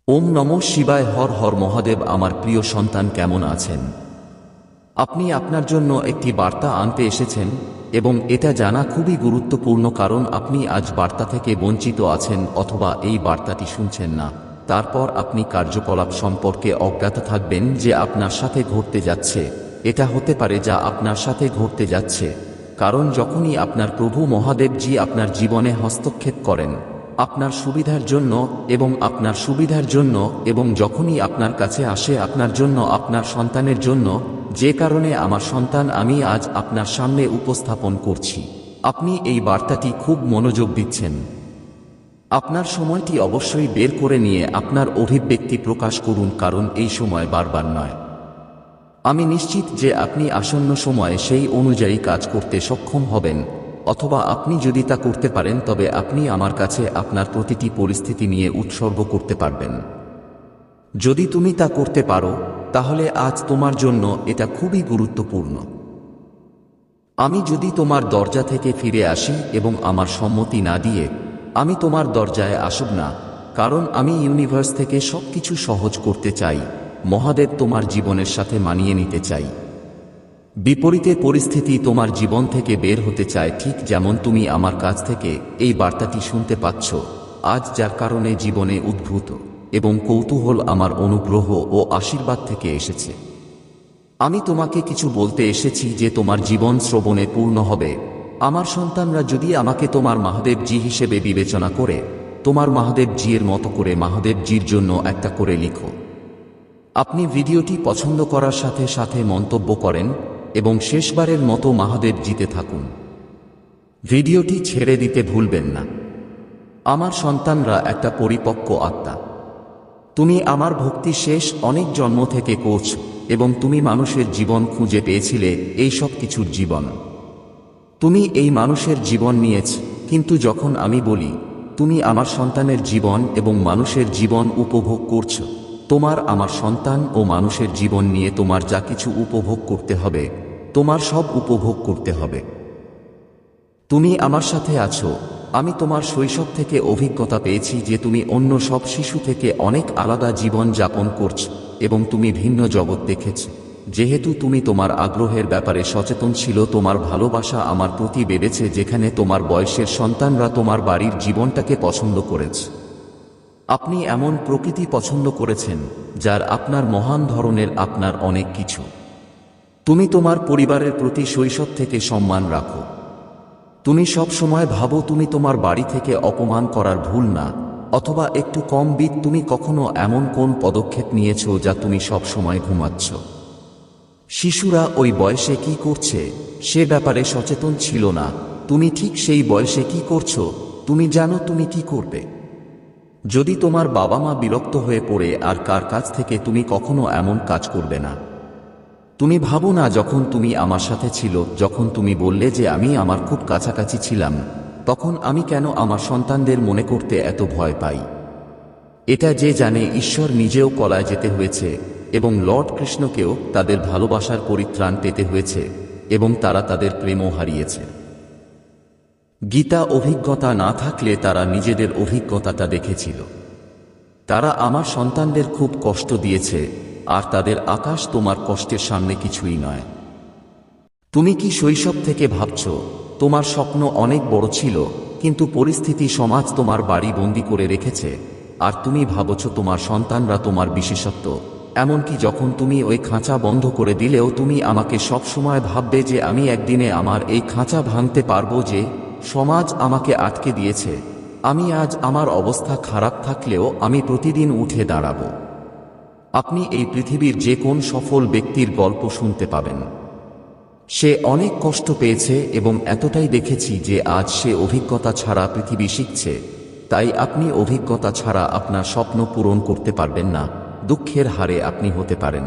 ওম নমঃ শিবায়। হর হর মহাদেব। আমার প্রিয় সন্তান, কেমন আছেন আপনি? আপনার জন্য একটি বার্তা আনতে এসেছেন এবং এটা জানা খুবই গুরুত্বপূর্ণ, কারণ আপনি আজ বার্তা থেকে বঞ্চিত আছেন অথবা এই বার্তাটি শুনছেন না। তারপর আপনি কার্যকলাপ সম্পর্কে অজ্ঞাত থাকবেন যে আপনার সাথে ঘটতে যাচ্ছে। এটা হতে পারে যা আপনার সাথে ঘটতে যাচ্ছে, কারণ যখনই আপনার প্রভু মহাদেবজি আপনার জীবনে হস্তক্ষেপ করেন আপনার সুবিধার জন্য এবং যখনই আপনার কাছে আসে আপনার জন্য, আপনার সন্তানের জন্য, যে কারণে আমার সন্তান আমি আজ আপনার সামনে উপস্থাপন করছি। আপনি এই বার্তাটি খুব মনোযোগ দিচ্ছেন। আপনার সময়টি অবশ্যই বের করে নিয়ে আপনার অভিব্যক্তি প্রকাশ করুন, কারণ এই সময় বারবার নয়। আমি নিশ্চিত যে আপনি আসন্ন সময়ে সেই অনুযায়ী কাজ করতে সক্ষম হবেন, অথবা আপনি যদি তা করতে পারেন তবে আপনি আমার কাছে আপনার প্রতিটি পরিস্থিতি নিয়ে উৎসর্গ করতে পারবেন। যদি তুমি তা করতে পারো তাহলে আজ তোমার জন্য এটা খুবই গুরুত্বপূর্ণ। আমি যদি তোমার দরজা থেকে ফিরে আসি এবং আমার সম্মতি না দিয়ে আমি তোমার দরজায় আসব না, কারণ আমি ইউনিভার্স থেকে সবকিছু সহজ করতে চাই। মহাদেব তোমার জীবনের সাথে মানিয়ে নিতে চাই। বিপরীতে পরিস্থিতি তোমার জীবন থেকে বের হতে চায়, ঠিক যেমন তুমি আমার কাছ থেকে এই বার্তাটি শুনতে পাচ্ছ আজ, যার কারণে জীবনে উদ্ভূত এবং কৌতূহল আমার অনুগ্রহ ও আশীর্বাদ থেকে এসেছে। আমি তোমাকে কিছু বলতে এসেছি যে তোমার জীবন শ্রবণে পূর্ণ হবে। আমার সন্তানরা যদি আমাকে তোমার মহাদেবজি হিসেবে বিবেচনা করে, তোমার মহাদেবজির মতো করে মহাদেবজির জন্য একটা করে লিখো। আপনি ভিডিওটি পছন্দ করার সাথে সাথে মন্তব্য করেন এবং শেষবারের মতো মহাদেবজিতে থাকুন। ভিডিওটি ছেড়ে দিতে ভুলবেন না। আমার সন্তানরা একটা পরিপক্ক আত্মা। তুমি আমার ভক্তি শেষ অনেক জন্ম থেকে কোচ এবং তুমি মানুষের জীবন খুঁজে পেয়েছিলে, এই সব কিছুর জীবন। তুমি এই মানুষের জীবন নিয়েছ, কিন্তু যখন আমি বলি তুমি আমার সন্তানের জীবন এবং মানুষের জীবন উপভোগ করছো, তোমার আমার সন্তান ও মানুষের জীবন নিয়ে তোমার যা কিছু উপভোগ করতে হবে, তোমার সব উপভোগ করতে হবে। তুমি আমার সাথে আছো। আমি তোমার শৈশব থেকে অভিজ্ঞতা পেয়েছি যে তুমি অন্য সব শিশু থেকে অনেক আলাদা জীবন যাপন করছো এবং তুমি ভিন্ন জগৎ দেখেছ। যেহেতু তুমি তোমার আগ্রহের ব্যাপারে সচেতন ছিল, তোমার ভালোবাসা আমার প্রতি বেড়েছে, যেখানে তোমার বয়সের সন্তানরা তোমার বাড়ির জীবনটাকে পছন্দ করেছে। আপনি এমন প্রকৃতি পছন্দ করেছেন যার আপনার মহান ধরনের আপনার অনেক কিছু। তুমি তোমার পরিবারের প্রতি শৈশব থেকে সম্মান রাখো। তুমি সব সময় ভাবো তুমি তোমার বাড়ি থেকে অপমান করার ভুল না, অথবা একটু কম বিদ। তুমি কখনো এমন কোন পদক্ষেপ নিয়েছো যা তুমি সব সময় ঘুমাচ্ছ? শিশুরা ওই বয়সে কি করছে সে ব্যাপারে সচেতন ছিল না। তুমি ঠিক সেই বয়সে কি করছো তুমি জানো তুমি কি করবে। যদি তোমার বাবা মা বিরক্ত হয়ে পড়ে আর কার কাছ থেকে তুমি কখনো এমন কাজ করবে না। তুমি ভাবো না যখন তুমি আমার সাথে ছিল, যখন তুমি বললে যে আমি আমার খুব কাছাকাছি ছিলাম, তখন আমি কেন আমার সন্তানদের মনে করতে এত ভয় পাই? এটা যে জানে ঈশ্বর নিজেও কলায় যেতে হয়েছে এবং লর্ড কৃষ্ণকেও তাদের ভালোবাসার পরিত্রাণ পেতে হয়েছে এবং তারা তাদের প্রেমও হারিয়েছে। গীতা অভিজ্ঞতা না থাকলে তারা নিজেদের অভিজ্ঞতাটা দেখেছিল। তারা আমার সন্তানদের খুব কষ্ট দিয়েছে, আর তাদের আকাশ তোমার কষ্টের সামনে কিছুই নয়। তুমি কি শৈশব থেকে ভাবছ তোমার স্বপ্ন অনেক বড় ছিল, কিন্তু পরিস্থিতি সমাজ তোমার বাড়ি বন্দি করে রেখেছে, আর তুমি ভাবছ তোমার সন্তানরা তোমার বিশেষত্ব? এমনকি যখন তুমি ওই খাঁচা বন্ধ করে দিলেও তুমি আমাকে সব সময় ভাববে যে আমি একদিনে আমার এই খাঁচা ভাঙতে পারবো, যে সমাজ আমাকে আটকে দিয়েছে। আমি আজ আমার অবস্থা খারাপ থাকলেও আমি প্রতিদিন উঠে দাঁড়াবো। আপনি এই পৃথিবীর যে কোন সফল ব্যক্তির গল্প শুনতে পাবেন। সে অনেক কষ্ট পেয়েছে এবং এতটাই দেখেছি যে আজ সে অভিজ্ঞতা ছাড়া পৃথিবী শিখছে। তাই আপনি অভিজ্ঞতা ছাড়া আপনার স্বপ্ন পূরণ করতে পারবেন না। দুঃখের হারে আপনি হতে পারেন।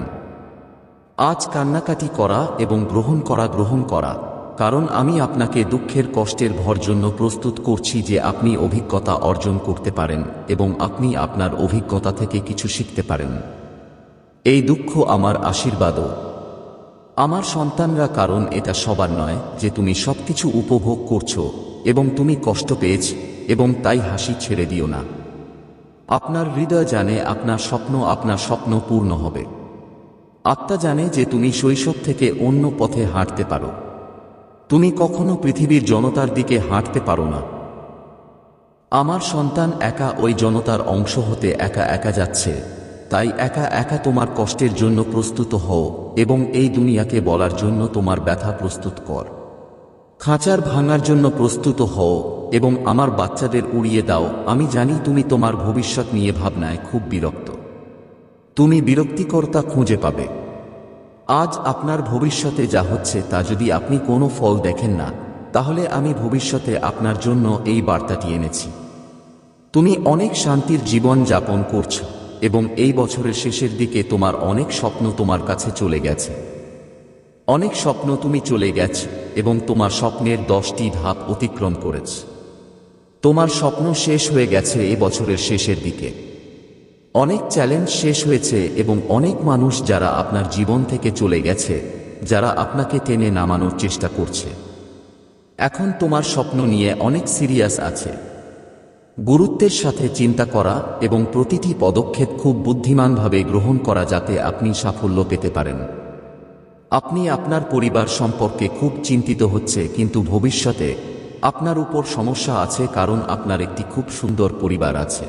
আজ কান্নাকাটি করা এবং গ্রহণ করা, কারণ আমি আপনাকে দুঃখের কষ্টের ভর জন্য প্রস্তুত করছি যে আপনি অভিজ্ঞতা অর্জন করতে পারেন এবং আপনি আপনার অভিজ্ঞতা থেকে কিছু শিখতে পারেন। এই দুঃখ আমার আশীর্বাদও। আমার সন্তানরা, কারণ এটা সবার নয় যে তুমি সবকিছু উপভোগ করছো এবং তুমি কষ্ট পেয়েছ এবং তাই হাসি ছেড়ে দিও না। আপনার হৃদয় জানে আপনার স্বপ্ন পূর্ণ হবে। আত্মা জানে যে তুমি শৈশব থেকে অন্য পথে হাঁটতে পারো। তুমি কখনো পৃথিবীর জনতার দিকে হাঁটতে পারো না। আমার সন্তান একা ওই জনতার অংশ হতে একা একা যাচ্ছে, তাই একা একা তোমার কষ্টের জন্য প্রস্তুত হও এবং এই দুনিয়াকে বলার জন্য তোমার ব্যথা প্রস্তুত কর। খাঁচার ভাঙার জন্য প্রস্তুত হও এবং আমার বাচ্চাদের উড়িয়ে দাও। আমি জানি তুমি তোমার ভবিষ্যৎ নিয়ে ভাবনায় খুব বিরক্ত। তুমি বিরক্তিকর্তা খুঁজে পাবে। আজ আপনার ভবিষ্যতে যা হচ্ছে তা যদি আপনি কোনো ফল দেখেন না, তাহলে আমি ভবিষ্যতে আপনার জন্য এই বার্তাটি এনেছি। তুমি অনেক শান্তির জীবন যাপন করছো এবং এই বছরের শেষের দিকে তোমার অনেক স্বপ্ন তোমার কাছে চলে গেছে। অনেক স্বপ্ন তুমি চলে গেছে এবং তোমার স্বপ্নের 10টি ধাপ অতিক্রম করেছে। তোমার স্বপ্ন শেষ হয়ে গেছে এ বছরের শেষের দিকে। অনেক চ্যালেঞ্জ শেষ হয়েছে এবং অনেক মানুষ যারা আপনার জীবন থেকে চলে গেছে, যারা আপনাকে টেনে নামানোর চেষ্টা করছে। এখন তোমার স্বপ্ন নিয়ে অনেক সিরিয়াস আছে। গুরুত্বের সাথে চিন্তা করা এবং প্রতিটি পদক্ষেপ খুব বুদ্ধিমানভাবে গ্রহণ করা যাতে আপনি সাফল্য পেতে পারেন। আপনি আপনার পরিবার সম্পর্কে খুব চিন্তিত হচ্ছে, কিন্তু ভবিষ্যতে আপনার উপর সমস্যা আছে কারণ আপনার একটি খুব সুন্দর পরিবার আছে।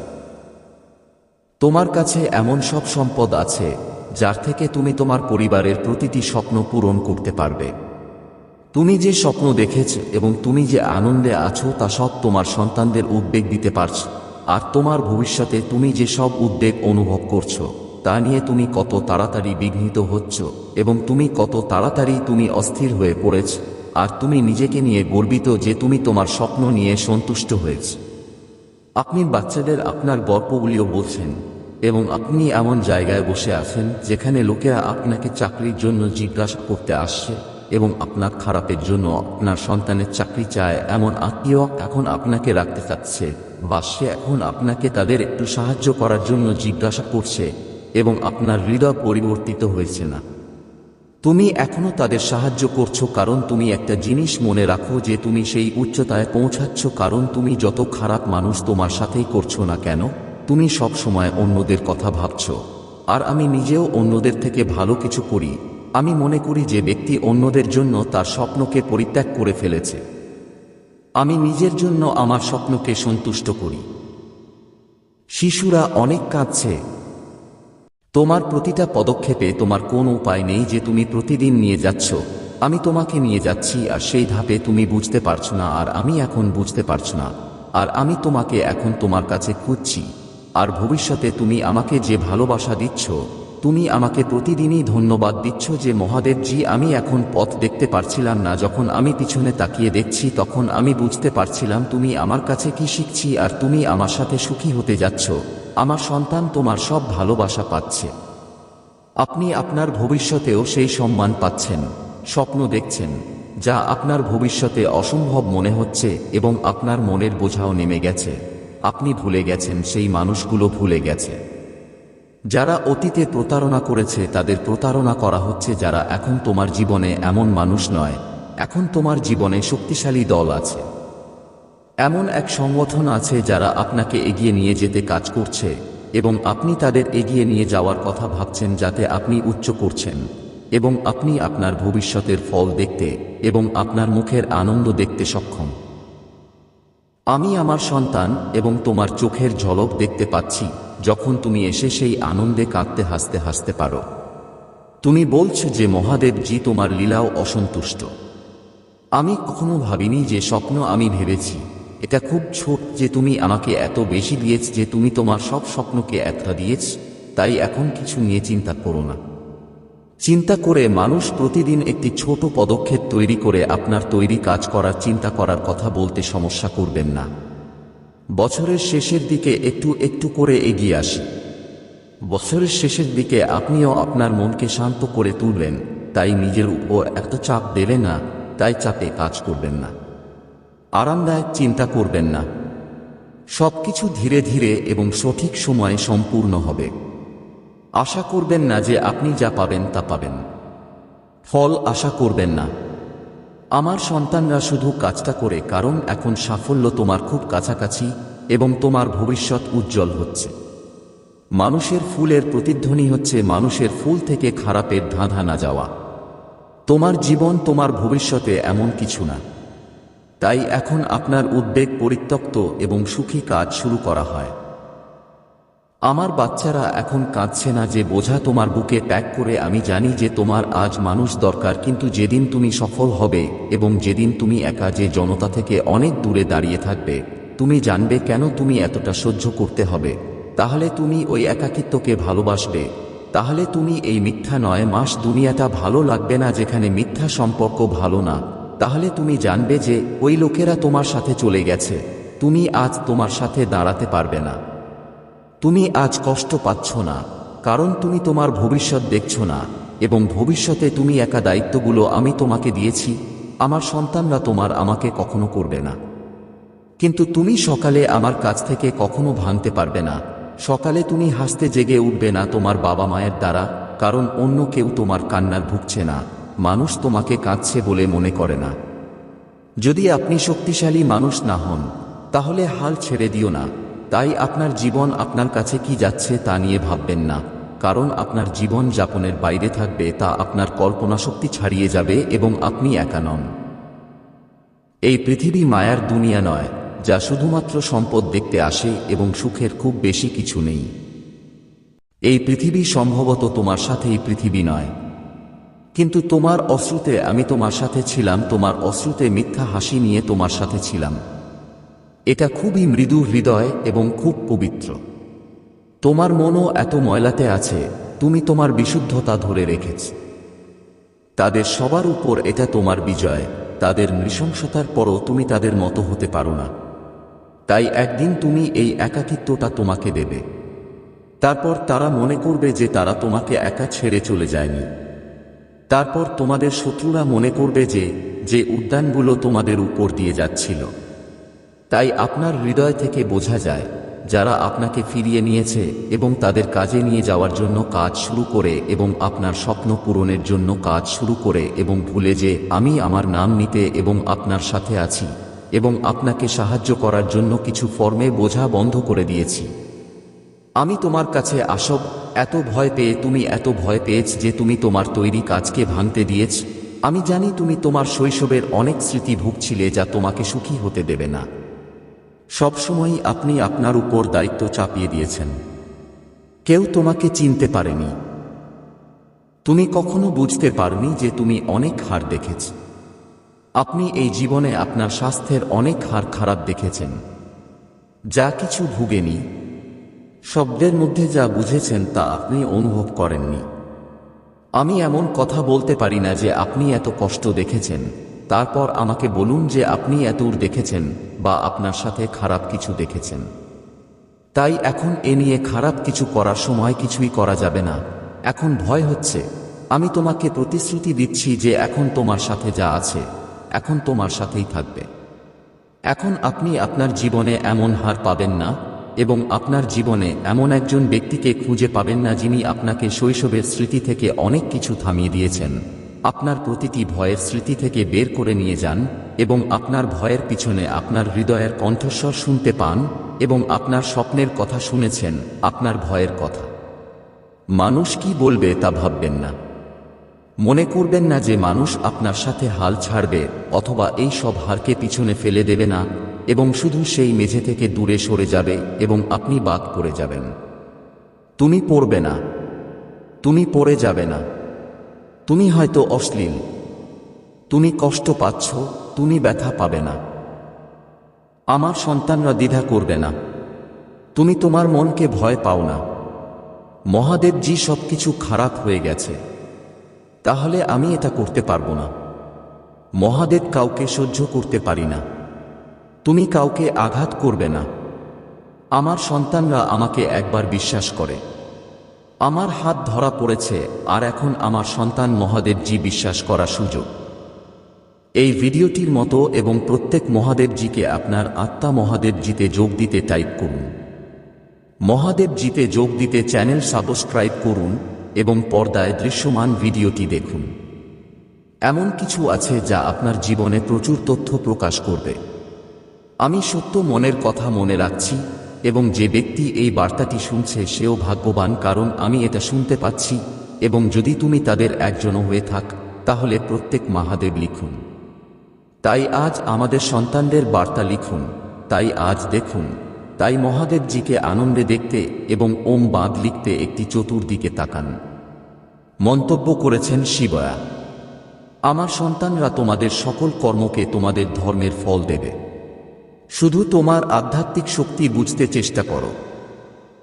তোমার কাছে এমন সব সম্পদ আছে যার থেকে তুমি তোমার পরিবারের প্রতিটি স্বপ্ন পূরণ করতে পারবে। তুমি যে স্বপ্ন দেখেছ এবং তুমি যে আনন্দে আছো তা সব তোমার সন্তানদের উদ্বেগ দিতে পারছ। আর তোমার ভবিষ্যতে তুমি যে সব উদ্বেগ অনুভব করছো তা নিয়ে তুমি কত তাড়াতাড়ি বিঘ্নিত হচ্ছ এবং তুমি কত তাড়াতাড়ি তুমি অস্থির হয়ে পড়েছ। আর তুমি নিজেকে নিয়ে গর্বিত যে তুমি তোমার স্বপ্ন নিয়ে সন্তুষ্ট হয়েছ। আপনি বাচ্চাদের আপনার গল্পগুলিও বলছেন এবং আপনি এমন জায়গায় বসে আছেন যেখানে লোকেরা আপনাকে চাকরির জন্য জিজ্ঞাসা করতে আসছে এবং আপনার খারাপের জন্য আপনার সন্তানের চাকরি চায়। এমন আত্মীয় এখন আপনাকে রাখতে চাচ্ছে বা সে এখন আপনাকে তাদের একটু সাহায্য করার জন্য জিজ্ঞাসা করছে এবং আপনার হৃদয় পরিবর্তিত হয়েছে না। তুমি এখনো তাদের সাহায্য করছো কারণ তুমি একটা জিনিস মনে রাখো যে তুমি সেই উচ্চতায় পৌঁছাচ্ছ কারণ তুমি যত খারাপ মানুষ তোমার সাথেই করছো না কেন, তুমি সব সময় অন্যদের কথা ভাবছো। আর আমি নিজেও অন্যদের থেকে ভালো কিছু করি। আমি মনে করি যে ব্যক্তি অন্যদের জন্য তার স্বপ্নকে পরিত্যাগ করে ফেলেছে। আমি নিজের জন্য আমার স্বপ্নকে সন্তুষ্ট করি। শিশুরা অনেক কাঁদছে। তোমার প্রতিটা পদক্ষেপে তোমার কোনো উপায় নেই যে তুমি প্রতিদিন নিয়ে যাচ্ছ। আমি তোমাকে নিয়ে যাচ্ছি আর সেই ধাপে তুমি বুঝতে পারছো না আর আমি এখন বুঝতে পারছো না। আর আমি তোমাকে এখন তোমার কাছে খুঁজছি। আর ভবিষ্যতে তুমি আমাকে যে ভালোবাসা দিচ্ছ, তুমি আমাকে প্রতিদিনই ধন্যবাদ দিচ্ছ যে মহাদেবজি আমি এখন পথ দেখতে পারছিলাম না। যখন আমি পিছনে তাকিয়ে দেখছি তখন আমি বুঝতে পারছিলাম তুমি আমার কাছে কি শিখছি আর তুমি আমার সাথে সুখী হতে যাচ্ছ। আমার সন্তান তোমার সব ভালোবাসা পাচ্ছে। আপনি আপনার ভবিষ্যতেও সেই সম্মান পাচ্ছেন। স্বপ্ন দেখছেন যা আপনার ভবিষ্যতে অসম্ভব মনে হচ্ছে এবং আপনার মনের বোঝাও নেমে গেছে। আপনি ভুলে গেছেন সেই মানুষগুলো ভুলে গেছে যারা অতীতে প্রতারণা করেছে। তাদের প্রতারণা করা হচ্ছে যারা এখন তোমার জীবনে এমন মানুষ নয়। এখন তোমার জীবনে শক্তিশালী দল আছে। এমন এক সংগঠন আছে যারা আপনাকে এগিয়ে নিয়ে যেতে কাজ করছে এবং আপনি তাদের এগিয়ে নিয়ে যাওয়ার কথা ভাবছেন যাতে আপনি উচ্চ করছেন এবং আপনি আপনার ভবিষ্যতের ফল দেখতে এবং আপনার মুখের আনন্দ দেখতে সক্ষম। আমি আমার সন্তান এবং তোমার চোখের ঝলক দেখতে পাচ্ছি যখন তুমি এসে সেই আনন্দে কাঁদতে হাসতে হাসতে পারো। তুমি বলছো যে মহাদেবজি তোমার লীলাও অসন্তুষ্ট। আমি কখনো ভাবিনি যে স্বপ্ন আমি ভেবেছি এটা খুব ছোট যে তুমি আমাকে এত বেশি দিয়েছ যে তুমি তোমার সব স্বপ্নকে এতটা দিয়েছ। তাই এখন কিছু নিয়ে চিন্তা করো না। চিন্তা করে মানুষ প্রতিদিন একটি ছোট পদক্ষেপ তৈরি করে আপনার তৈরি কাজ করার চিন্তা করার কথা বলতে সমস্যা করবেন না। বছরের শেষের দিকে একটু একটু করে এগিয়ে আসি। বছরের শেষের দিকে আপনিও আপনার মনকে শান্ত করে তুলবেন। তাই নিজের উপর এত চাপ দেবেন না। তাই চাপে কাজ করবেন না। আরামদায়ক চিন্তা করবেন না। সবকিছু ধীরে ধীরে এবং সঠিক সময়ে সম্পূর্ণ হবে। আশা করবেন না যে আপনি যা পাবেন তা পাবেন। ফল আশা করবেন না। আমার সন্তানরা শুধু কাজটা করে কারণ এখন সাফল্য তোমার খুব কাছাকাছি এবং তোমার ভবিষ্যৎ উজ্জ্বল হচ্ছে। মানুষের ফুলের প্রতিধ্বনি হচ্ছে মানুষের ফুল থেকে খারাপের ধাঁধা না যাওয়া। তোমার জীবন তোমার ভবিষ্যতে এমন কিছু না। তাই এখন আপনার উদ্বেগ পরিত্যক্ত এবং সুখী কাজ শুরু করা হয়। আমার বাচ্চারা এখন কাঁদছে না যে বোঝা তোমার বুকে প্যাক করে। আমি জানি যে তোমার আজ মানুষ দরকার, কিন্তু যেদিন তুমি সফল হবে এবং যেদিন তুমি একা যে জনতা থেকে অনেক দূরে দাঁড়িয়ে থাকবে, তুমি জানবে কেন তুমি এতটা সহ্য করতে হবে। তাহলে তুমি ওই একাকিত্বকে ভালোবাসবে। তাহলে তুমি এই মিথ্যা নয় মাস দুনিয়াটা ভালো লাগবে না যেখানে মিথ্যা সম্পর্ক ভালো না। তাহলে তুমি জানবে যে ওই লোকেরা তোমার সাথে চলে গেছে, তুমি আজ তোমার সাথে দাঁড়াতে পারবে না। তুমি আজ কষ্ট পাচ্ছ না কারণ তুমি তোমার ভবিষ্যৎ দেখছ না, এবং ভবিষ্যতে তুমি একা দায়িত্বগুলো আমি তোমাকে দিয়েছি। আমার সন্তানরা তোমার আমাকে কখনো করবে না, কিন্তু তুমি সকালে আমার কাছ থেকে কখনো ভাঙতে পারবে না। সকালে তুমি হাসতে জেগে উঠবে না তোমার বাবা মায়ের দ্বারা, কারণ অন্য কেউ তোমার কান্নার ভুগছে না। মানুষ তোমাকে কাঁদছে বলে মনে করে না। যদি আপনি শক্তিশালী মানুষ না হন তাহলে হাল ছেড়ে দিও না। তাই আপনার জীবন আপনার কাছে কি যাচ্ছে তা নিয়ে ভাববেন না, কারণ আপনার জীবন যাপনের বাইরে থাকবে তা আপনার কল্পনাশক্তি ছাড়িয়ে যাবে এবং আপনি একা নন। এই পৃথিবী মায়ার দুনিয়া নয় যা শুধুমাত্র সম্পদ দেখতে আসে এবং সুখের খুব বেশি কিছু নেই। এই পৃথিবী সম্ভবত তোমার সাথেই পৃথিবী নয়, কিন্তু তোমার অশ্রুতে আমি তোমার সাথে ছিলাম। তোমার অশ্রুতে মিথ্যা হাসি নিয়ে তোমার সাথে ছিলাম। এটা খুবই মৃদু হৃদয় এবং খুব পবিত্র। তোমার মনও এত ময়লাতে আছে, তুমি তোমার বিশুদ্ধতা ধরে রেখেছ। তাদের সবার উপর এটা তোমার বিজয়। তাদের নৃশংসতার পরও তুমি তাদের মতো হতে পারো না। তাই একদিন তুমি এই একাকিত্বটা তোমাকে দেবে। তারপর তারা মনে করবে যে তারা তোমাকে একা ছেড়ে চলে যায়নি। তারপর তোমাদের শত্রুরা মনে করবে যে যে উদ্যানগুলো তোমাদের উপর দিয়ে যাচ্ছিল। তাই আপনার হৃদয় থেকে বোঝা যায় যারা আপনাকে ফিরিয়ে নিয়েছে এবং তাদের কাজে নিয়ে যাওয়ার জন্য কাজ শুরু করে এবং আপনার স্বপ্ন পূরণের জন্য কাজ শুরু করে এবং ভুলে যে আমি আমার নাম নিতে এবং আপনার সাথে আছি এবং আপনাকে সাহায্য করার জন্য কিছু ফর্মে বোঝা বন্ধ করে দিয়েছি। আমি তোমার কাছে আসব। এত ভয় পেয়ে তুমি এত ভয় পেয়েছ যে তুমি তোমার তৈরি কাজকে ভাঙতে দিয়েছ। আমি জানি তুমি তোমার শৈশবের অনেক স্মৃতি ভুগছিলে যা তোমাকে সুখী হতে দেবে না। সবসময়ই আপনি আপনার উপর দায়িত্ব চাপিয়ে দিয়েছেন। কেউ তোমাকে চিনতে পারেনি। তুমি কখনো বুঝতে পারনি যে তুমি অনেক হার দেখেছ। আপনি এই জীবনে আপনার স্বাস্থ্যের অনেক হার খারাপ দেখেছেন। যা কিছু ভুগেনি, শব্দের মধ্যে যা বুঝেছেন তা আপনি অনুভব করেননি। আমি এমন কথা বলতে পারি না যে আপনি এত কষ্ট দেখেছেন তারপর আমাকে বলুন যে আপনি এতদূর দেখেছেন বা আপনার সাথে খারাপ কিছু দেখেছেন। তাই এখন এ নিয়ে খারাপ কিছু করার সময় কিছুই করা যাবে না। এখন ভয় হচ্ছে। আমি তোমাকে প্রতিশ্রুতি দিচ্ছি যে এখন তোমার সাথে যা আছে এখন তোমার সাথেই থাকবে। এখন আপনি আপনার জীবনে এমন হার পাবেন না এবং আপনার জীবনে এমন একজন ব্যক্তিকে খুঁজে পাবেন না যিনি আপনাকে শৈশবের স্মৃতি থেকে অনেক কিছু থামিয়ে দিয়েছেন, আপনার প্রতিটি ভয়ের স্মৃতি থেকে বের করে নিয়ে যান এবং আপনার ভয়ের পিছনে আপনার হৃদয়ের কণ্ঠস্বর শুনতে পান এবং আপনার স্বপ্নের কথা শুনেছেন, আপনার ভয়ের কথা। মানুষ কি বলবে তা ভাববেন না। মনে করবেন না যে মানুষ আপনার সাথে হাল ছাড়বে অথবা এই সব হারকে পিছনে ফেলে দেবে না এবং শুধু সেই মেঝে থেকে দূরে সরে যাবে এবং আপনি বাদ পড়ে যাবেন। তুমি পড়বে না, তুমি পড়ে যাবে না। তুমি হয়তো অশ্লীল, তুমি কষ্ট পাচ্ছ, তুমি ব্যথা পাবে না। আমার সন্তানরা দ্বিধা করবে না। তুমি তোমার মনকে ভয় পাও না। মহাদেবজি সবকিছু খারাপ হয়ে গেছে, তাহলে আমি এটা করতে পারবো না। মহাদেব কাউকে সহ্য করতে পারি না। তুমি কাউকে আঘাত করবে না। আমার সন্তানরা আমাকে একবার বিশ্বাস করে। আমার হাত ধরা পড়েছে আর এখন আমার সন্তান মহাদেবজি বিশ্বাস করার সুযোগ। এই ভিডিওটির মতো এবং প্রত্যেক মহাদেবজিকে আপনার আত্মা মহাদেবজিতে যোগ দিতে টাইপ করুন। মহাদেবজিতে যোগ দিতে চ্যানেল সাবস্ক্রাইব করুন এবং পর্দায় দৃশ্যমান ভিডিওটি দেখুন। এমন কিছু আছে যা আপনার জীবনে প্রচুর তথ্য প্রকাশ করবে। আমি সত্য মনের কথা মনে রাখছি এবং যে ব্যক্তি এই বার্তাটি শুনছে সেও ভাগ্যবান, কারণ আমি এটা শুনতে পাচ্ছি। এবং যদি তুমি তাদের একজনও হয়ে থাক তাহলে প্রত্যেক মহাদেব লিখুন। তাই আজ আমাদের সন্তানদের বার্তা লিখুন। তাই আজ দেখুন। তাই মহাদেবজিকে আনন্দে দেখতে এবং ওম বাঁধ লিখতে একটি চতুর্দিকে তাকান। মন্তব্য করেছেন শিবয়া। আমার সন্তানরা তোমাদের সকল কর্মকে তোমাদের ধর্মের ফল দেবে। শুধু তোমার আধ্যাত্মিক শক্তি বুঝতে চেষ্টা করো।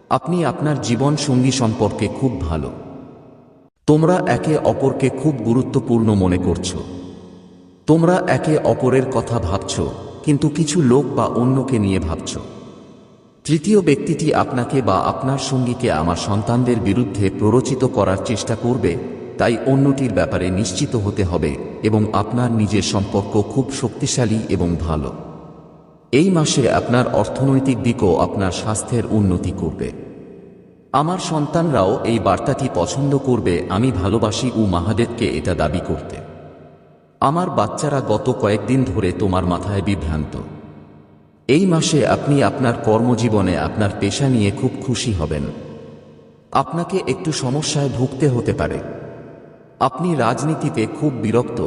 আপনি আপনার জীবন সঙ্গী সম্পর্কে খুব ভালো। তোমরা একে অপরকে খুব গুরুত্বপূর্ণ মনে করছো। তোমরা একে অপরের কথা ভাবছ, কিন্তু কিছু লোক বা অন্যকে নিয়ে ভাবছ। তৃতীয় ব্যক্তিটি আপনাকে বা আপনার সঙ্গীকে আমার সন্তানদের বিরুদ্ধে প্ররোচিত করার চেষ্টা করবে। তাই অন্যটির ব্যাপারে নিশ্চিত হতে হবে এবং আপনার নিজের সম্পর্ক খুব শক্তিশালী এবং ভালো। এই মাসে আপনার অর্থনৈতিক দিকও আপনার স্বাস্থ্যের উন্নতি করবে। আমার সন্তানরাও এই বার্তাটি পছন্দ করবে। আমি ভালোবাসি মহাদেবকে এটা দাবি করতে। আমার বাচ্চারা গত কয়েকদিন ধরে তোমার মাথায় বিভ্রান্ত। এই মাসে আপনি আপনার কর্মজীবনে আপনার পেশা নিয়ে খুব খুশি হবেন। আপনাকে একটু সমস্যায় ভুগতে হতে পারে। আপনি রাজনীতিতে খুব বিরক্ত,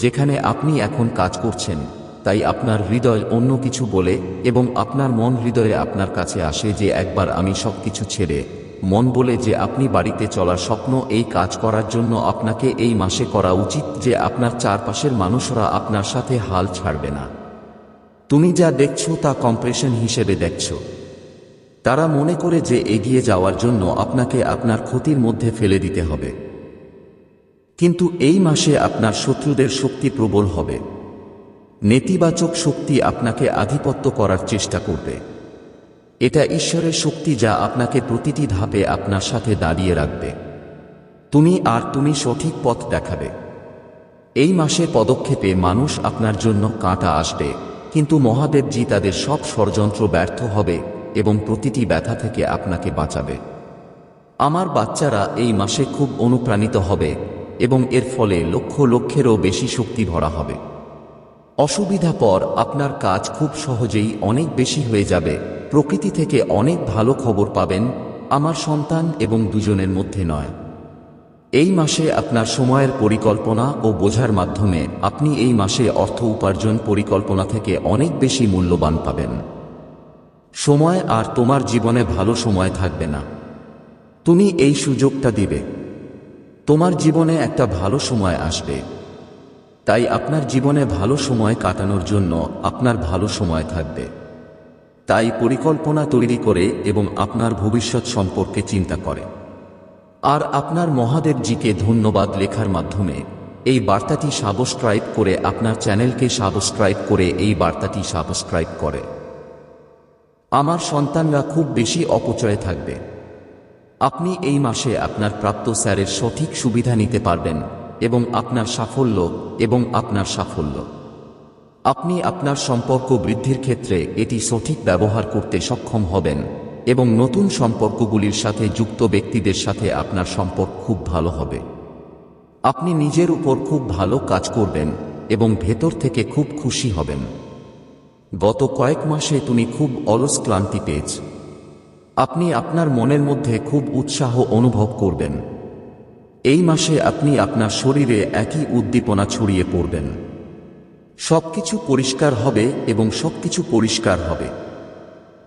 যেখানে আপনি এখন কাজ করছেন। তাই আপনার হৃদয় অন্য কিছু বলে এবং আপনার মন হৃদয়ে আপনার কাছে আসে যে একবার আমি সবকিছু ছেড়ে। মন বলে যে আপনি বাড়িতে চলার স্বপ্ন। এই কাজ করার জন্য আপনাকে এই মাসে করা উচিত যে আপনার চারপাশের মানুষরা আপনার সাথে হাল ছাড়বে না। তুমি যা দেখছো তা কম্প্রেশন হিসেবে দেখছো। তারা মনে করে যে এগিয়ে যাওয়ার জন্য আপনাকে আপনার ক্ষতির মধ্যে ফেলে দিতে হবে। কিন্তু এই মাসে আপনার শত্রুদের শক্তি প্রবল হবে। নেতিবাচক শক্তি আপনাকে আধিপত্য করার চেষ্টা করবে। এটা ঈশ্বরের শক্তি যা আপনাকে প্রতিটি ধাপে আপনার সাথে দাঁড়িয়ে রাখবে। তুমি সঠিক পথ দেখাবে। এই মাসে পদক্ষেপে মানুষ আপনার জন্য কাঁটা আসবে, কিন্তু মহাদেবজি তাদের সব ষড়যন্ত্র ব্যর্থ হবে এবং প্রতিটি ব্যথা থেকে আপনাকে বাঁচাবে। আমার বাচ্চারা এই মাসে খুব অনুপ্রাণিত হবে এবং এর ফলে লক্ষ লক্ষেরও বেশি শক্তি ভরা হবে। অসুবিধা পর আপনার কাজ খুব সহজেই অনেক বেশি হয়ে যাবে। প্রকৃতি থেকে অনেক ভালো খবর পাবেন, আমার সন্তান এবং দুজনের মধ্যে নয়। এই মাসে আপনার সময়ের পরিকল্পনা ও বোঝার মাধ্যমে আপনি এই মাসে অর্থ উপার্জন পরিকল্পনা থেকে অনেক বেশি মূল্যবান পাবেন। সময় আর তোমার জীবনে ভালো সময় থাকবে না। তুমি এই সুযোগটা দিবে। তোমার জীবনে একটা ভালো সময় আসবে। তাই আপনার জীবনে ভালো সময় কাটানোর জন্য আপনার ভালো সময় থাকবে। তাই পরিকল্পনা তৈরি করে এবং আপনার ভবিষ্যৎ সম্পর্কে চিন্তা করে আর আপনার মহাদেবজিকে ধন্যবাদ লেখার মাধ্যমে এই বার্তাটি সাবস্ক্রাইব করে আপনার চ্যানেলকে সাবস্ক্রাইব করে এই বার্তাটি সাবস্ক্রাইব করে। আমার সন্তানরা খুব বেশি অপচয়ে থাকবে। আপনি এই মাসে আপনার প্রাপ্ত স্যারের সঠিক সুবিধা নিতে পারবেন এবং আপনার সাফল্য আপনি আপনার সম্পর্ক বৃদ্ধির ক্ষেত্রে এটি সঠিক ব্যবহার করতে সক্ষম হবেন এবং নতুন সম্পর্কগুলির সাথে যুক্ত ব্যক্তিদের সাথে আপনার সম্পর্ক খুব ভালো হবে। আপনি নিজের উপর খুব ভালো কাজ করবেন এবং ভেতর থেকে খুব খুশি হবেন। গত কয়েক মাসে তুমি খুব অলস ক্লান্তি পেয়েছ। আপনি আপনার মনের মধ্যে খুব উৎসাহ অনুভব করবেন। এই মাসে আপনি আপনার শরীরে একই উদ্দীপনা ছড়িয়ে পড়বেন। সবকিছু পরিষ্কার হবে এবং সবকিছু পরিষ্কার হবে।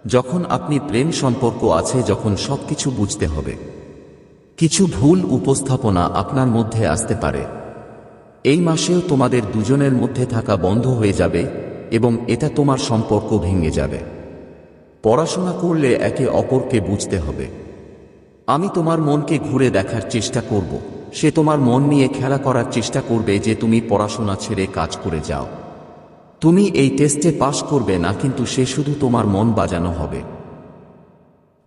যখন আপনি প্রেম সম্পর্ক আছে, যখন সবকিছু বুঝতে হবে। কিছু ভুল উপস্থাপনা আপনার মধ্যে আসতে পারে। এই মাসেও তোমাদের দুজনের মধ্যে থাকা বন্ধ হয়ে যাবে এবং এটা তোমার সম্পর্ক ভেঙে যাবে। পড়াশোনা করলে একে অপরকে বুঝতে হবে। আমি তোমার মনকে ঘুরে দেখার চেষ্টা করব। সে তোমার মন নিয়ে খেলা করার চেষ্টা করবে যে তুমি পড়াশোনা ছেড়ে কাজ করে যাও। তুমি এই টেস্টে পাশ করবে না, কিন্তু সে শুধু তোমার মন বাজানো হবে।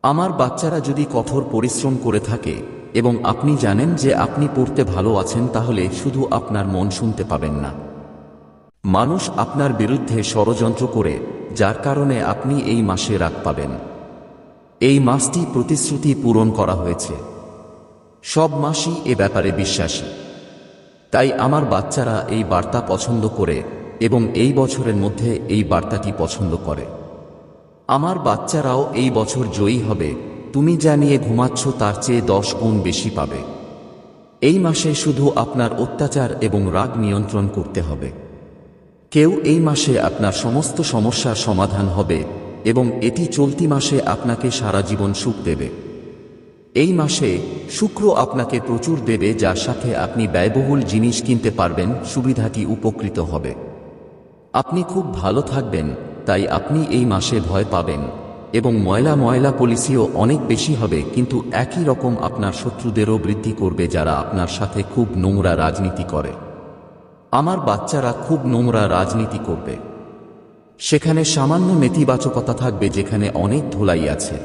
আমার বাচ্চারা যদি কঠোর পরিশ্রম করে থাকে এবং আপনি জানেন যে আপনি পড়তে ভালো আছেন, তাহলে শুধু আপনার মন শুনতে পাবেন না। মানুষ আপনার বিরুদ্ধে ষড়যন্ত্র করে, যার কারণে আপনি এই মাসে রাগ পাবেন। এই মাসটি প্রতিশ্রুতি পূরণ করা হয়েছে। সব মাসই এ ব্যাপারে বিশ্বাসী। তাই আমার বাচ্চারা এই বার্তা পছন্দ করে এবং এই বছরের মধ্যে এই বার্তাটি পছন্দ করে। আমার বাচ্চারাও এই বছর জয়ী হবে, তুমি যা নিয়ে ঘুমাচ্ছ তার চেয়ে 10 গুণ বেশি পাবে। এই মাসে শুধু আপনার অত্যাচার এবং রাগ নিয়ন্ত্রণ করতে হবে। কেউ এই মাসে আপনার সমস্ত সমস্যার সমাধান হবে এবং এটি চলতি মাসে আপনাকে সারা জীবন সুখ দেবে। এই মাসে শুক্র আপনাকে প্রচুর দেবে, যার সাথে আপনি ব্যয়বহুল জিনিস কিনতে পারবেন, সুবিধাটি উপকৃত হবে। আপনি খুব ভালো থাকবেন, তাই আপনি এই মাসে ভয় পাবেন এবং ময়লা পলিসিও অনেক বেশি হবে, কিন্তু একই রকম আপনার শত্রুদেরও বৃদ্ধি করবে যারা আপনার সাথে খুব নোংরা রাজনীতি করে। আমার বাচ্চারা খুব নোংরা রাজনীতি করবে। সেখানে সামান্য নেতিবাচকতা থাকবে যেখানে অনেক ধুলাই আছে।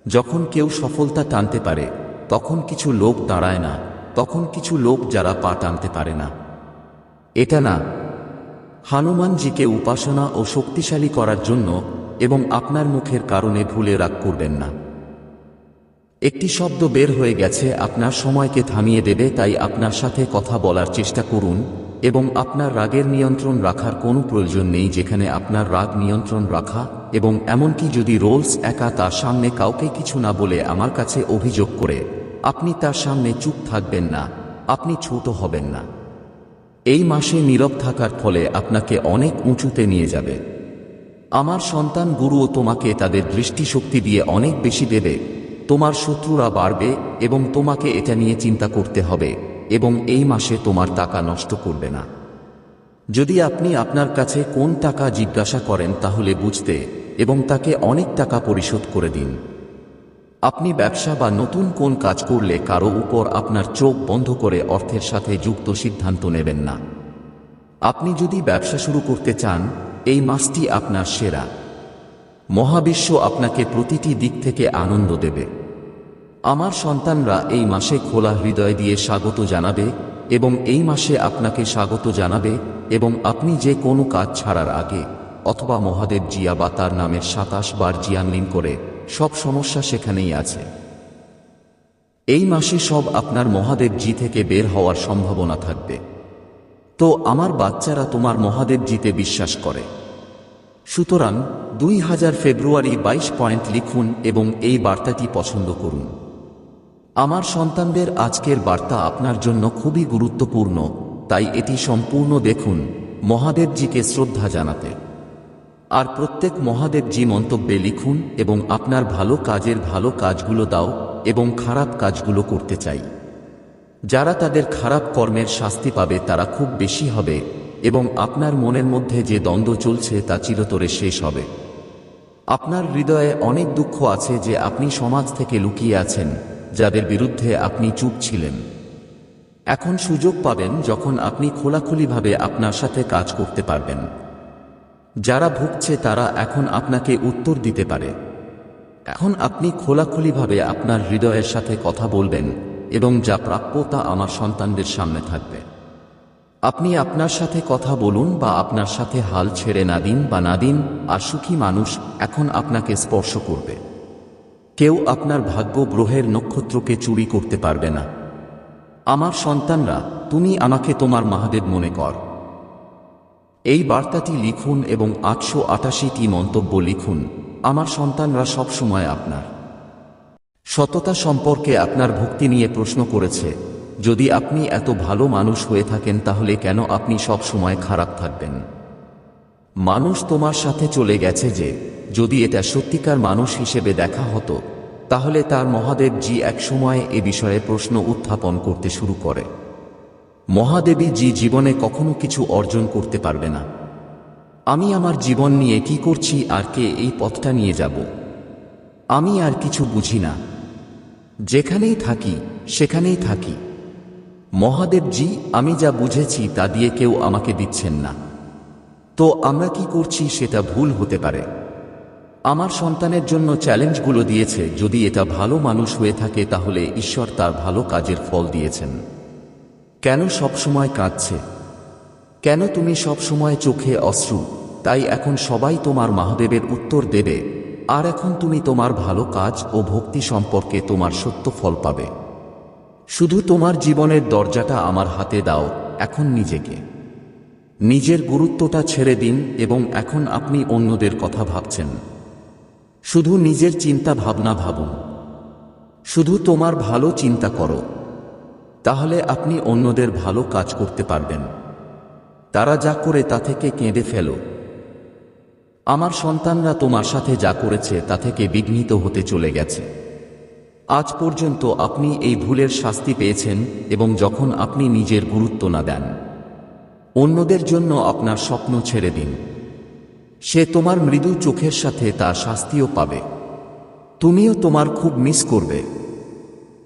যখন কেউ সফলতা টানতে পারে তখন কিছু লোক দাঁড়ায় না, তখন কিছু লোক যারা পা টানতে পারে না। এটা না, হনুমানজিকে উপাসনা ও শক্তিশালী করার জন্য এবং আপনার মুখের কারণে ভুলে রাগ করবেন না। একটি শব্দ বের হয়ে গেছে, আপনার সময়কে থামিয়ে দেবে, তাই আপনার সাথে কথা বলার চেষ্টা করুন এবং আপনার রাগের নিয়ন্ত্রণ রাখার কোনো প্রয়োজন নেই যেখানে আপনার রাগ নিয়ন্ত্রণ রাখা। এবং এমনকি যদি রোলস একা তার সামনে কাউকে কিছু না বলে আমার কাছে অভিযোগ করে, আপনি তার সামনে চুপ থাকবেন না, আপনি ছোট হবেন না। এই মাসে নীরব থাকার ফলে আপনাকে অনেক উঁচুতে নিয়ে যাবে। আমার সন্তান গুরুও তোমাকে তাদের দৃষ্টিশক্তি দিয়ে অনেক বেশি দেবে। তোমার শত্রুরা বাড়বে এবং তোমাকে এটা নিয়ে চিন্তা করতে হবে এবং এই মাসে তোমার টাকা নষ্ট করবে না। যদি আপনি আপনার কাছে কোন টাকা জিজ্ঞাসা করেন তাহলে বুঝতে এবং তাকে অনেক টাকা পরিশোধ করে দিন। আপনি ব্যবসা বা নতুন কোন কাজ করলে কারো উপর আপনার চোখ বন্ধ করে অর্থের সাথে যুক্ত সিদ্ধান্ত নেবেন না। আপনি যদি ব্যবসা শুরু করতে চান, এই মাসটি আপনার সেরা। মহাবিশ্ব আপনাকে প্রতিটি দিক থেকে আনন্দ দেবে। আমার সন্তানরা এই মাসে খোলা হৃদয় দিয়ে স্বাগত জানাবে এবং এই মাসে আপনাকে স্বাগত জানাবে এবং আপনি যে কোনো কাজ ছাড়ার আগে অথবা মহাদেব জিয়া বা তার নামের 27 বার জিয়ানলিন করে, সব সমস্যা সেখানেই আছে। এই মাসে সব আপনার মহাদেব জি থেকে বের হওয়ার সম্ভাবনা থাকবে। তো আমার বাচ্চারা তোমার মহাদেব জিতে বিশ্বাস করে। সুতরাং 2000 ফেব্রুয়ারি 22 পয়েন্ট লিখুন এবং এই বার্তাটি পছন্দ করুন। আমার সন্তানদের আজকের বার্তা আপনার জন্য খুবই গুরুত্বপূর্ণ, তাই এটি সম্পূর্ণ দেখুন মহাদেবজিকে শ্রদ্ধা জানাতে। আর প্রত্যেক মহাদেবজি মন্তব্যে লিখুন এবং আপনার ভালো কাজের ভালো কাজগুলো দাও এবং খারাপ কাজগুলো করতে চাই। যারা তাদের খারাপ কর্মের শাস্তি পাবে তারা খুব বেশি হবে এবং আপনার মনের মধ্যে যে দ্বন্দ্ব চলছে তা চিরতরে শেষ হবে। আপনার হৃদয়ে অনেক দুঃখ আছে যে আপনি সমাজ থেকে লুকিয়ে আছেন, যাদের বিরুদ্ধে আপনি চুপ ছিলেন। এখন সুযোগ পাবেন যখন আপনি খোলাখুলিভাবে আপনার সাথে কাজ করতে পারবেন। যারা ভুগছে তারা এখন আপনাকে উত্তর দিতে পারে। এখন আপনি খোলাখুলিভাবে আপনার হৃদয়ের সাথে কথা বলবেন এবং যা প্রাপ্য তা আমার সন্তানদের সামনে থাকবে। আপনি আপনার সাথে কথা বলুন বা আপনার সাথে হাল ছেড়ে না দিন বা না দিন, আর সুখী মানুষ এখন আপনাকে স্পর্শ করবে। কেউ আপনার ভাগ্য গ্রহের নক্ষত্রকে চুরি করতে পারবে না। আমার সন্তানরা, তুমি আমাকে তোমার মহাদেব মনে কর। এই বার্তাটি লিখুন এবং 888টি মন্তব্য লিখুন। আমার সন্তানরা সবসময় আপনার সততা সম্পর্কে আপনার ভক্তি নিয়ে প্রশ্ন করেছে। যদি আপনি এত ভালো মানুষ হয়ে থাকেন তাহলে কেন আপনি সব সময় খারাপ থাকবেন? মানুষ তোমার সাথে চলে গেছে যে যদি এটা সত্যিকার মানুষ হিসেবে দেখা হতো তাহলে তার মহাদেব জি এক সময় এ বিষয়ে প্রশ্ন উত্থাপন করতে শুরু করে। মহাদেবী জি জীবনে কখনো কিছু অর্জন করতে পারবে না। আমি আমার জীবন নিয়ে কি করছি আর কে এই পথটা নিয়ে যাব, আমি আর কিছু বুঝি না। যেখানেই থাকি সেখানেই থাকি। মহাদেব জি, আমি যা বুঝেছি তা দিয়ে কেউ আমাকে দিচ্ছেন না। তো আমরা কি করছি সেটা ভুল হতে পারে। আমার সন্তানের জন্য চ্যালেঞ্জগুলো দিয়েছে। যদি এটা ভালো মানুষ হয়ে থাকে তাহলে ঈশ্বর তার ভালো কাজের ফল দিয়েছেন। কেন সবসময় কাঁদছে? কেন তুমি সবসময় চোখে অশ্রু? তাই এখন সবাই তোমার মহাদেবের উত্তর দেবে, আর এখন তুমি তোমার ভালো কাজ ও ভক্তি সম্পর্কে তোমার সত্য ফল পাবে। শুধু তোমার জীবনের দরজাটা আমার হাতে দাও। এখন নিজের গুরুত্বটা ছেড়ে দিন এবং এখন আপনি অন্যদের কথা ভাবছেন। শুধু নিজের চিন্তা ভাবনা ভাবুন, শুধু তোমার ভালো চিন্তা করো, তাহলে আপনি অন্যদের ভালো কাজ করতে পারবেন। তারা যা করে তা থেকে কেঁদে ফেলো। আমার সন্তানরা তোমার সাথে যা করেছে তা থেকে বিঘ্নিত হতে চলে গেছে। আজ পর্যন্ত আপনি এই ভুলের শাস্তি পেয়েছেন, এবং যখন আপনি নিজের গুরুত্ব না দেন, অন্যদের জন্য আপনার স্বপ্ন ছেড়ে দিন, সে তোমার মৃদু চোখের সাথে তার শাস্তিও পাবে। তুমিও তোমার খুব মিস করবে।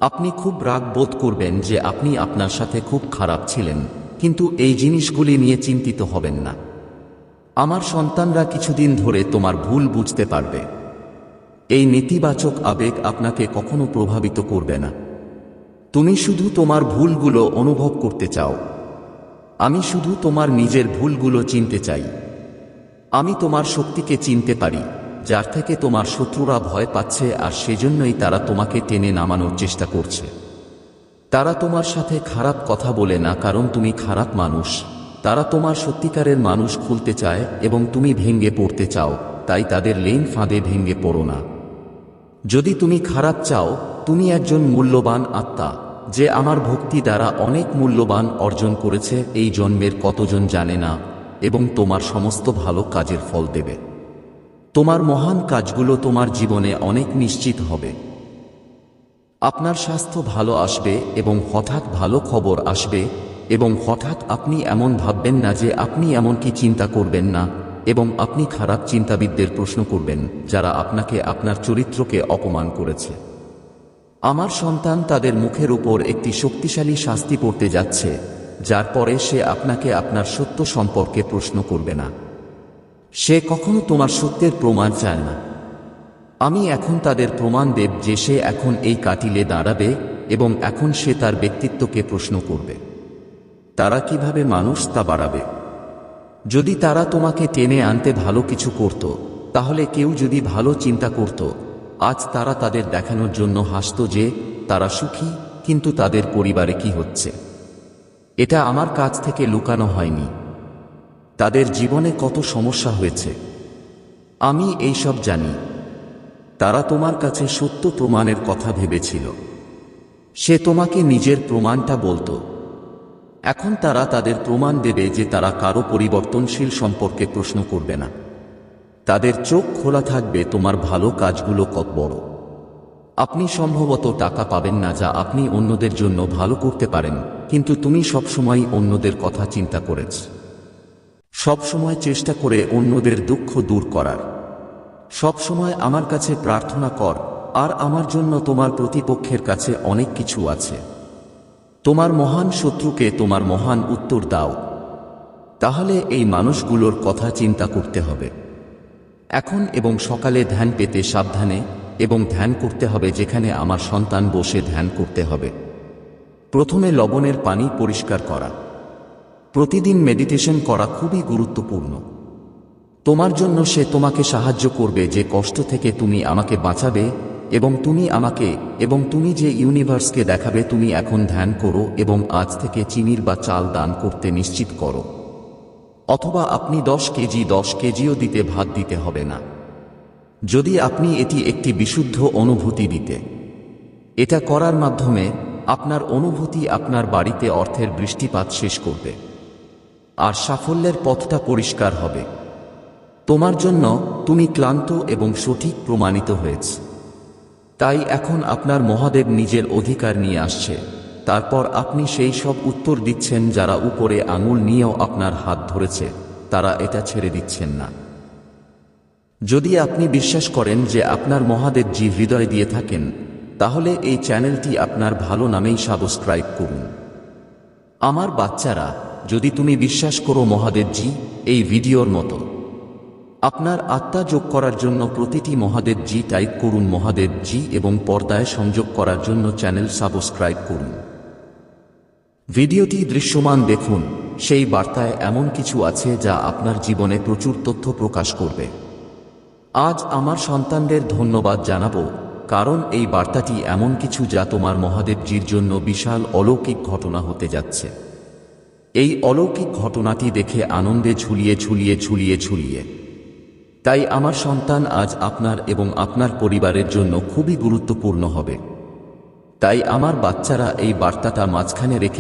আপনি খুব রাগ বোধ করবেন যে আপনি আপনার সাথে খুব খারাপ ছিলেন, কিন্তু এই জিনিসগুলি নিয়ে চিন্তিত হবেন না। আমার সন্তানরা কিছুদিন ধরে তোমার ভুল বুঝতে পারবে। এই নেতিবাচক আবেগ আপনাকে কখনো প্রভাবিত করবে না। তুমি শুধু তোমার ভুলগুলো অনুভব করতে চাও। আমি শুধু তোমার নিজের ভুলগুলো চিনতে চাই। আমি তোমার শক্তিকে চিনতে পারি, যার থেকে তোমার শত্রুরা ভয় পাচ্ছে, আর সেজন্যই তারা তোমাকে টেনে নামানোর চেষ্টা করছে। তারা তোমার সাথে খারাপ কথা বলে না কারণ তুমি খারাপ মানুষ, তারা তোমার সত্যিকারের মানুষ খুলতে চায় এবং তুমি ভেঙে পড়তে চাও, তাই তাদের লেন ফাঁদে ভেঙে পড়ো না। যদি তুমি খারাপ চাও, তুমি একজন মূল্যবান আত্মা, যে আমার ভক্তি দ্বারা অনেক মূল্যবান অর্জন করেছে, এই জন্মের কতজন জানে না, এবং তোমার সমস্ত ভালো কাজের ফল দেবে। তোমার মহান কাজগুলো তোমার জীবনে অনেক নিশ্চিত হবে। আপনার স্বাস্থ্য ভালো আসবে এবং হঠাৎ ভালো খবর আসবে, এবং হঠাৎ আপনি এমন ভাববেন না যে আপনি এমনকি চিন্তা করবেন না, এবং আপনি খারাপ চিন্তাবিদদের প্রশ্ন করবেন যারা আপনাকে আপনার চরিত্রকে অপমান করেছে। আমার সন্তান তাদের মুখের উপর একটি শক্তিশালী শাস্তি পড়তে যাচ্ছে, যার পরে সে আপনাকে আপনার সত্য সম্পর্কে প্রশ্ন করবে না। সে কখনো তোমার সত্যের প্রমাণ চায় না। আমি এখন তাদের প্রমাণ দেব যে সে এখন এই কাটিলে দাঁড়াবে, এবং এখন সে তার ব্যক্তিত্বকে প্রশ্ন করবে। তারা কিভাবে মানুষ তা বাড়াবে। যদি তারা তোমাকে টেনে আনতে ভালো কিছু করত, তাহলে কেউ যদি ভালো চিন্তা করত, আজ তারা তাদের দেখানোর জন্য হাসত যে তারা সুখী, কিন্তু তাদের পরিবারে কি হচ্ছে এটা আমার কাছ থেকে লুকানো হয়নি। তাদের জীবনে কত সমস্যা হয়েছে আমি এই সব জানি। তারা তোমার কাছে সত্য প্রমাণের কথা ভেবেছিল। সে তোমাকে নিজের প্রমাণটা বলতো। এখন তারা তাদের প্রমাণ দেবে যে তারা কারো পরিবর্তনশীল সম্পর্কে প্রশ্ন করবে না। তাদের চোখ খোলা থাকবে তোমার ভালো কাজগুলো কত বড়। আপনি সম্ভবত টাকা পাবেন না যা আপনি অন্যদের জন্য ভালো করতে পারেন, কিন্তু তুমি সবসময় অন্যদের কথা চিন্তা করেছ, সবসময় চেষ্টা করে অন্যদের দুঃখ দূর করার। সবসময় আমার কাছে প্রার্থনা কর, আর আমার জন্য তোমার প্রতিপক্ষের কাছে অনেক কিছু আছে। তোমার মহান শত্রুকে তোমার মহান উত্তর দাও। তাহলে এই মানুষগুলোর কথা চিন্তা করতে হবে। এখন এবং সকালে ধ্যান পেতে সাবধানে, এবং ধ্যান করতে হবে যেখানে আমার সন্তান বসে ধ্যান করতে হবে। প্রথমে লবণের পানি পরিষ্কার করা। প্রতিদিন মেডিটেশন করা খুবই গুরুত্বপূর্ণ। তোমার জন্য সে তোমাকে সাহায্য করবে যে কষ্ট থেকে তুমি আমাকে বাঁচাবে, এবং তুমি আমাকে এবং তুমি যে ইউনিভার্সকে দেখাবে তুমি এখন ধ্যান করো, এবং আজ থেকে চিনির বা চাল দান করতে নিশ্চিত করো। অথবা আপনি 10 কেজিও দিতে ভাত দিতে হবে না, যদি আপনি এটি একটি বিশুদ্ধ অনুভূতি দিতে। এটা করার মাধ্যমে আপনার অনুভূতি আপনার বাড়িতে অর্থের বৃষ্টিপাত শেষ করবে, আর সাফল্যের পথটা পরিষ্কার হবে। তোমার জন্য তুমি ক্লান্ত এবং সঠিক প্রমাণিত হয়েছে। তাই এখন আপনার মহাদেব নিজের অধিকার নিয়ে আসছে। তারপর আপনি সেই সব উত্তর দিচ্ছেন যারা উপরে আঙুল নিয়েও আপনার হাত ধরেছে, তারা এটা ছেড়ে দিচ্ছেন না। যদি আপনি বিশ্বাস করেন যে আপনার মহাদেবজি হৃদয় দিয়ে থাকেন, তাহলে এই চ্যানেলটি আপনার ভালো নামেই সাবস্ক্রাইব করুন। আমার বাচ্চারা, যদি তুমি বিশ্বাস করো মহাদেবজি এই ভিডিওর মতো, আপনার আত্মা যোগ করার জন্য প্রতিটি মহাদেবজি টাইপ করুন মহাদেবজি, এবং পর্দায় সংযোগ করার জন্য চ্যানেল সাবস্ক্রাইব করুন। ভিডিওটি দৃশ্যমান দেখুন, সেই বার্তায় এমন কিছু আছে যা আপনার জীবনে প্রচুর তথ্য প্রকাশ করবে। আজ আমার সন্তানদের ধন্যবাদ জানাবো, কারণ এই বার্তাটি এমন কিছু যা তোমার মহাদেবজির জন্য বিশাল অলৌকিক ঘটনা হতে যাচ্ছে। এই অলৌকিক ঘটনাটি দেখে আনন্দে ঝুলিয়ে ঝুলিয়ে ঝুলিয়ে ঝুলিয়ে তাই আমার সন্তান আজ আপনার এবং আপনার পরিবারের জন্য খুবই গুরুত্বপূর্ণ হবে। তাই আমার বাচ্চারা এই বার্তাটা মাঝখানে রেখে